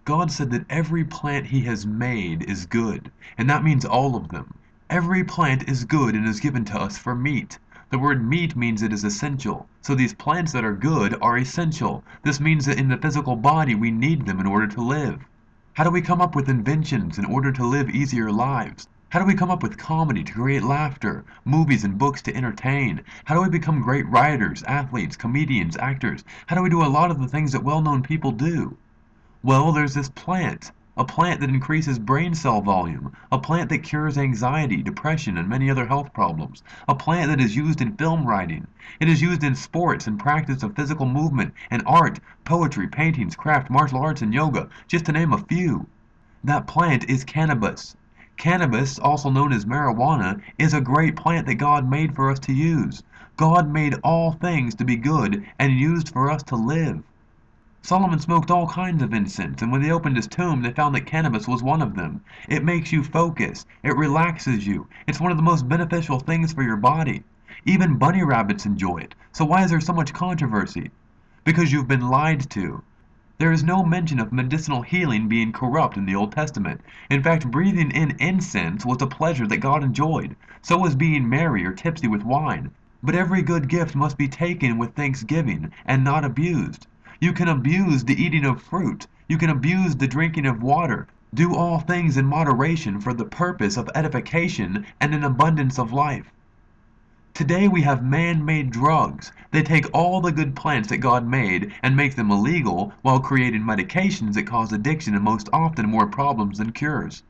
God said that every plant he has made is good, and that means all of them. Every plant is good and is given to us for meat. The word meat means it is essential. So these plants that are good are essential. This means that in the physical body we need them in order to live. How do we come up with inventions in order to live easier lives? How do we come up with comedy to create laughter, movies and books to entertain? How do we become great writers, athletes, comedians, actors? How do we do a lot of the things that well-known people do? Well, there's this plant. A plant that increases brain cell volume. A plant that cures anxiety, depression, and many other health problems. A plant that is used in film writing. It is used in sports and practice of physical movement and art, poetry, paintings, craft, martial arts, and yoga, just to name a few. That plant is cannabis. Cannabis, also known as marijuana, is a great plant that God made for us to use. God made all things to be good and used for us to live. Solomon smoked all kinds of incense, and when they opened his tomb, they found that cannabis was one of them. It makes you focus. It relaxes you. It's one of the most beneficial things for your body. Even bunny rabbits enjoy it. So why is there so much controversy? Because you've been lied to. There is no mention of medicinal healing being corrupt in the Old Testament. In fact, breathing in incense was a pleasure that God enjoyed. So was being merry or tipsy with wine. But every good gift must be taken with thanksgiving and not abused. You can abuse the eating of fruit. You can abuse the drinking of water. Do all things in moderation for the purpose of edification and an abundance of life. Today we have man-made drugs. They take all the good plants that God made and make them illegal while creating medications that cause addiction and most often more problems than cures.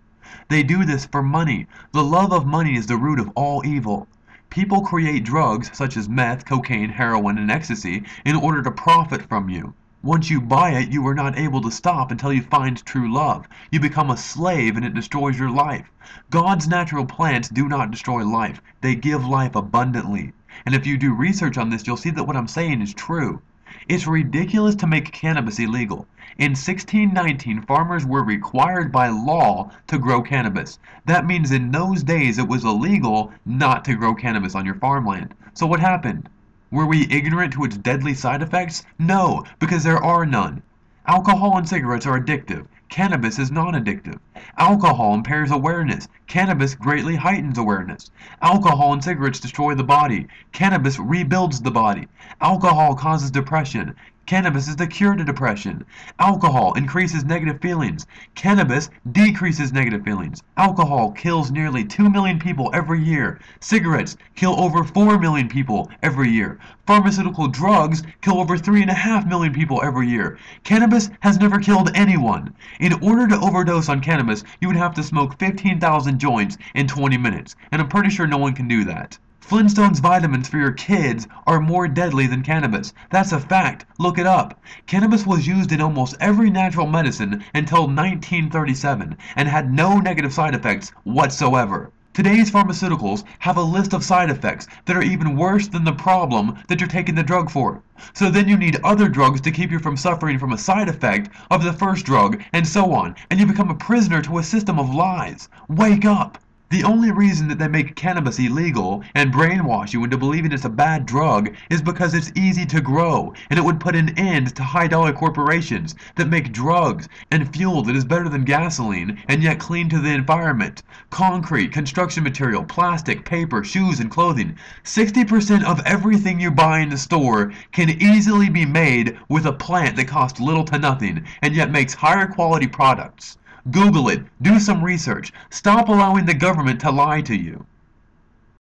They do this for money. The love of money is the root of all evil. People create drugs such as meth, cocaine, heroin, and ecstasy in order to profit from you. Once you buy it, you are not able to stop until you find true love. You become a slave and it destroys your life. God's natural plants do not destroy life. They give life abundantly. And if you do research on this, you'll see that what I'm saying is true. It's ridiculous to make cannabis illegal. In 1619, farmers were required by law to grow cannabis. That means in those days it was illegal not to grow cannabis on your farmland. So what happened? Were we ignorant to its deadly side effects? No, because there are none. Alcohol and cigarettes are addictive. Cannabis is non-addictive. Alcohol impairs awareness. Cannabis greatly heightens awareness. Alcohol and cigarettes destroy the body. Cannabis rebuilds the body. Alcohol causes depression. Cannabis is the cure to depression. Alcohol increases negative feelings. Cannabis decreases negative feelings. Alcohol kills nearly 2 million people every year. Cigarettes kill over 4 million people every year. Pharmaceutical drugs kill over 3.5 million people every year. Cannabis has never killed anyone. In order to overdose on cannabis, you would have to smoke 15,000 joints in 20 minutes, and I'm pretty sure no one can do that. Flintstones vitamins for your kids are more deadly than cannabis. That's a fact. Look it up. Cannabis was used in almost every natural medicine until 1937 and had no negative side effects whatsoever. Today's pharmaceuticals have a list of side effects that are even worse than the problem that you're taking the drug for. So then you need other drugs to keep you from suffering from a side effect of the first drug, and so on, and you become a prisoner to a system of lies. Wake up! The only reason that they make cannabis illegal and brainwash you into believing it's a bad drug is because it's easy to grow, and it would put an end to high-dollar corporations that make drugs and fuel that is better than gasoline and yet clean to the environment. Concrete, construction material, plastic, paper, shoes, and clothing. 60% of everything you buy in the store can easily be made with a plant that costs little to nothing and yet makes higher quality products. Google it. Do some research. Stop allowing the government to lie to you.